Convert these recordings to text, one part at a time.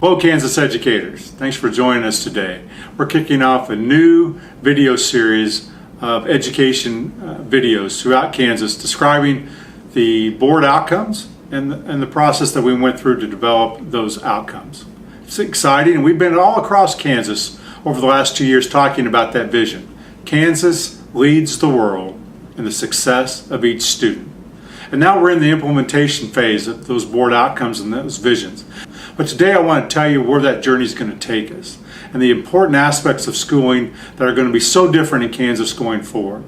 Hello Kansas educators, thanks for joining us today. We're kicking off a new video series of education videos throughout Kansas describing the board outcomes and the process that we went through to develop those outcomes. It's exciting, and we've been all across Kansas over the last 2 years talking about that vision. Kansas leads the world in the success of each student. And now we're in the implementation phase of those board outcomes and those visions. But today I want to tell you where that journey is going to take us and the important aspects of schooling that are going to be so different in Kansas going forward.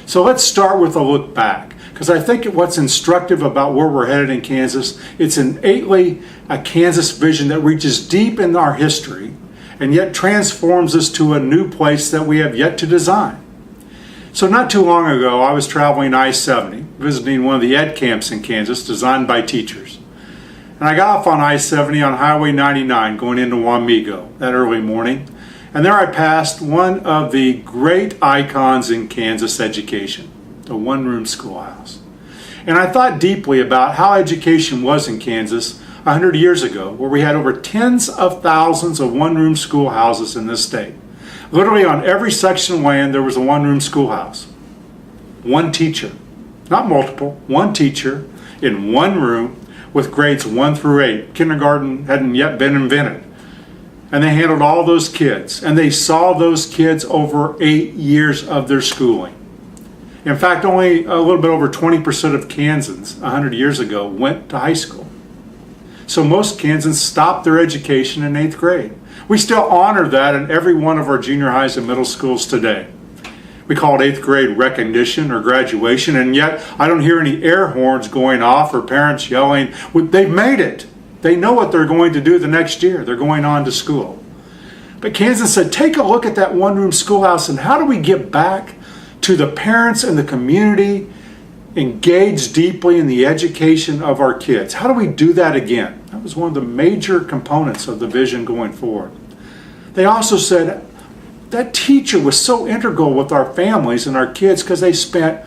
So let's start with a look back, because I think what's instructive about where we're headed in Kansas, it's innately a Kansas vision that reaches deep in our history and yet transforms us to a new place that we have yet to design. So not too long ago, I was traveling I-70, visiting one of the ed camps in Kansas designed by teachers. And I got off on I-70 on Highway 99 going into Wamego that early morning. And there I passed one of the great icons in Kansas education, the OneRoom Schoolhouse. And I thought deeply about how education was in Kansas 100 years ago, where we had over tens of thousands of one-room schoolhouses in this state. Literally on every section of land there was a one-room schoolhouse. One teacher, not multiple, one teacher in one room with grades 1 through 8. Kindergarten hadn't yet been invented. And they handled all those kids, and they saw those kids over 8 years of their schooling. In fact, only a little bit over 20% of Kansans 100 years ago went to high school. So most Kansans stopped their education in 8th grade. We still honor that in every one of our junior highs and middle schools today. We call it 8th grade recognition or graduation, and yet I don't hear any air horns going off or parents yelling, they've made it. They know what they're going to do the next year. They're going on to school. But Kansas said, take a look at that one-room schoolhouse, and how do we get back to the parents and the community engaged deeply in the education of our kids? How do we do that again? That was one of the major components of the vision going forward. They also said that teacher was so integral with our families and our kids because they spent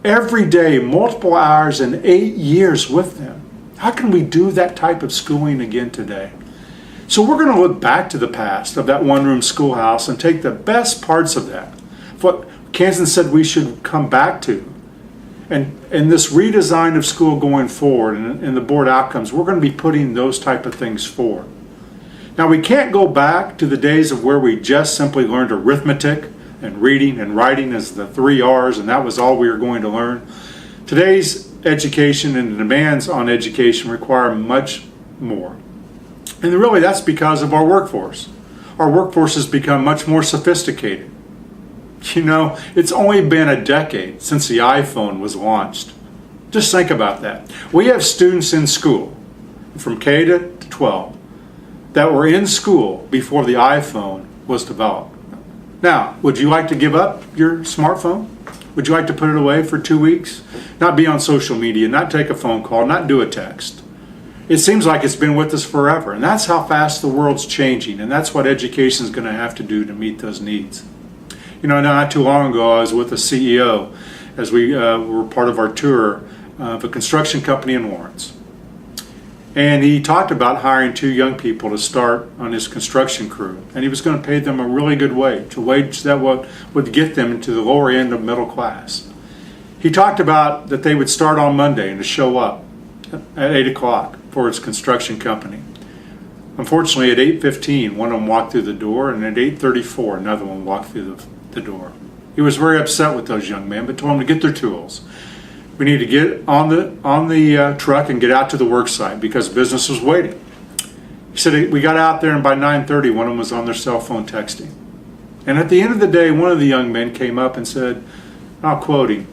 every day multiple hours and 8 years with them. How can we do that type of schooling again today? So we're going to look back to the past of that one-room schoolhouse and take the best parts of that, what Kansas said we should come back to. And in this redesign of school going forward and the board outcomes, we're going to be putting those type of things forward. Now, we can't go back to the days of where we just simply learned arithmetic and reading and writing as the 3 R's, and that was all we were going to learn. Today's education and the demands on education require much more. And really, that's because of our workforce. Our workforce has become much more sophisticated. You know, it's only been a decade since the iPhone was launched. Just think about that. We have students in school from K to 12 that were in school before the iPhone was developed. Now, would you like to give up your smartphone? Would you like to put it away for 2 weeks? Not be on social media, not take a phone call, not do a text. It seems like it's been with us forever, and that's how fast the world's changing, and that's what education is going to have to do to meet those needs. You know, not too long ago, I was with a CEO as we were part of our tour of a construction company in Lawrence. And he talked about hiring 2 young people to start on his construction crew. And he was going to pay them a really good wage, a wage that would get them into the lower end of middle class. He talked about that they would start on Monday and to show up at 8 o'clock for his construction company. Unfortunately, at 8:15, one of them walked through the door, and at 8:34, another one walked through the door. He was very upset with those young men, but told them to get their tools. We need to get on the truck and get out to the work site because business was waiting. He said we got out there, and by 9:30, one of them was on their cell phone texting. And at the end of the day, one of the young men came up and said, I'll quote him,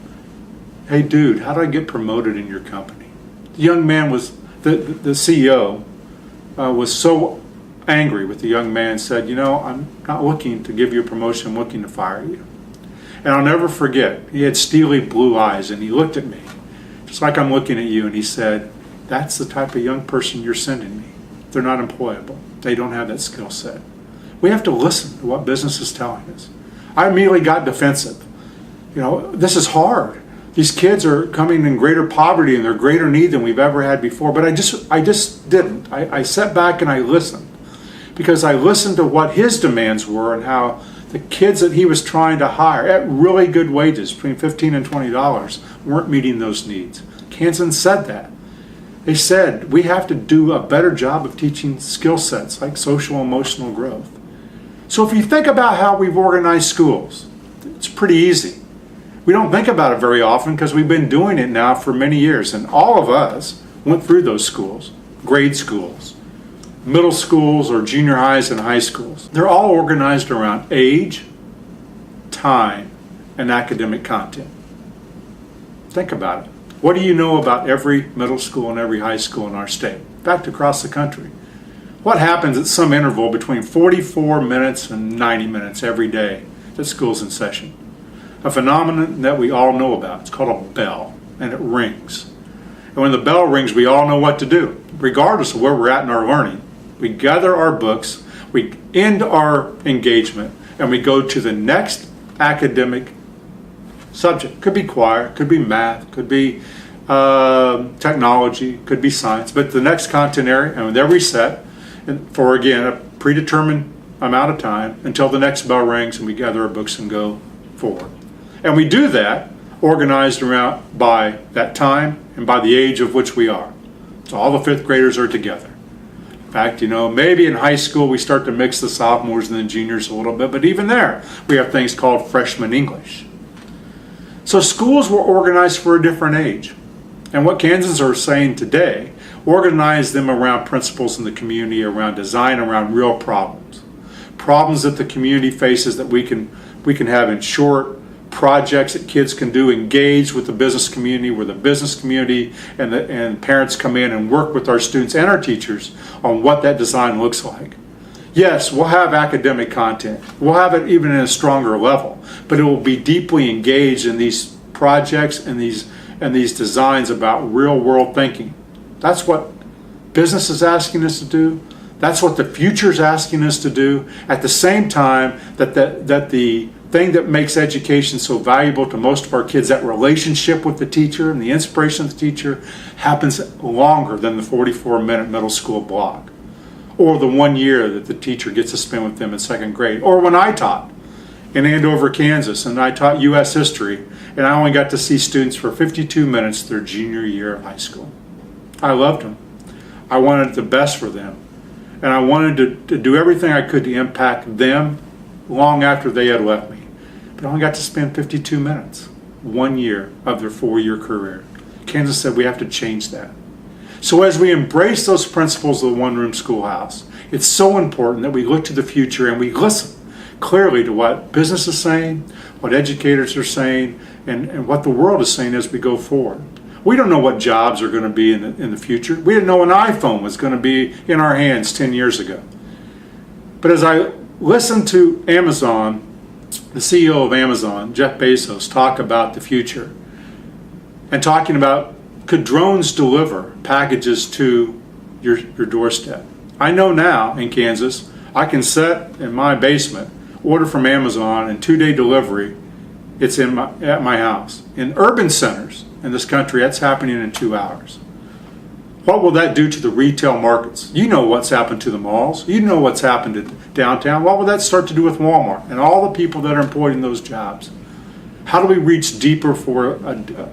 "Hey dude, how do I get promoted in your company?" The young man was, the CEO was so angry with the young man and said, you know, I'm not looking to give you a promotion, I'm looking to fire you. And I'll never forget, he had steely blue eyes, and he looked at me, just like I'm looking at you, and he said, that's the type of young person you're sending me. They're not employable. They don't have that skill set. We have to listen to what business is telling us. I immediately got defensive. You know, this is hard. These kids are coming in greater poverty and they're greater need than we've ever had before. But I just didn't. I sat back and I listened. because I listened to what his demands were and how the kids that he was trying to hire at really good wages, between $15 and $20, weren't meeting those needs. Kansans said that. They said we have to do a better job of teaching skill sets like social and emotional growth. So if you think about how we've organized schools, it's pretty easy. We don't think about it very often because we've been doing it now for many years, and all of us went through those schools, grade schools, middle schools or junior highs and high schools. They're all organized around age, time, and academic content. Think about it. What do you know about every middle school and every high school in our state? In fact, across the country. What happens at some interval between 44 minutes and 90 minutes every day that school's in session? A phenomenon that we all know about. It's called a bell, and it rings. And when the bell rings, we all know what to do, regardless of where we're at in our learning. We gather our books, we end our engagement, and we go to the next academic subject. Could be choir, could be math, could be technology, could be science, but the next content area, and they're reset for, again, a predetermined amount of time until the next bell rings and we gather our books and go forward. And we do that organized around by that time and by the age of which we are. So all the fifth graders are together. In fact, maybe in high school we start to mix the sophomores and the juniors a little bit, but even there we have things called freshman English. So schools were organized for a different age. And what Kansans are saying today, organize them around principles in the community, around design, around real problems. Problems that the community faces that we can have in short projects that kids can do, engage with the business community, where the business community and parents come in and work with our students and our teachers on what that design looks like. Yes, we'll have academic content. We'll have it even in a stronger level, but it will be deeply engaged in these projects and these designs about real world thinking. That's what business is asking us to do. That's what the future is asking us to do. At the same time that the thing that makes education so valuable to most of our kids, that relationship with the teacher and the inspiration of the teacher, happens longer than the 44-minute middle school block, or the 1 year that the teacher gets to spend with them in second grade, or when I taught in Andover, Kansas, and I taught U.S. history, and I only got to see students for 52 minutes their junior year of high school. I loved them. I wanted the best for them, and I wanted to do everything I could to impact them long after they had left me. But I only got to spend 52 minutes, 1 year of their 4-year career. Kansas said we have to change that. So as we embrace those principles of the OneRoom Schoolhouse, it's so important that we look to the future and we listen clearly to what business is saying, what educators are saying, and what the world is saying as we go forward. We don't know what jobs are going to be in the future. We didn't know an iPhone was going to be in our hands 10 years ago. But as I listened to Amazon, the CEO of Amazon, Jeff Bezos, talk about the future, and talking about, could drones deliver packages to your doorstep? I know now in Kansas, I can set in my basement, order from Amazon, and 2-day delivery, it's at my house. In urban centers in this country, that's happening in 2 hours. What will that do to the retail markets? You know what's happened to the malls. You know what's happened to downtown. What will that start to do with Walmart and all the people that are employed in those jobs? How do we reach deeper for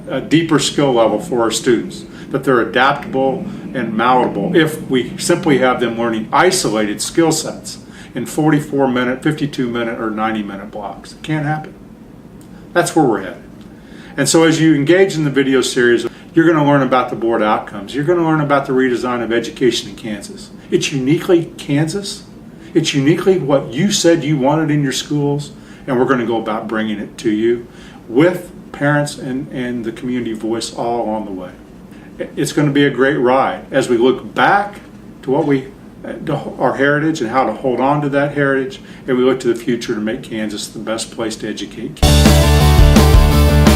a deeper skill level for our students, that they're adaptable and malleable if we simply have them learning isolated skill sets in 44-minute, 52-minute, or 90-minute blocks? It can't happen. That's where we're headed. And so as you engage in the video series, you're going to learn about the board outcomes. You're going to learn about the redesign of education in Kansas. It's uniquely Kansas. It's uniquely what you said you wanted in your schools, and we're going to go about bringing it to you with parents and the community voice all along the way. It's going to be a great ride as we look back to our heritage and how to hold on to that heritage, and we look to the future to make Kansas the best place to educate kids.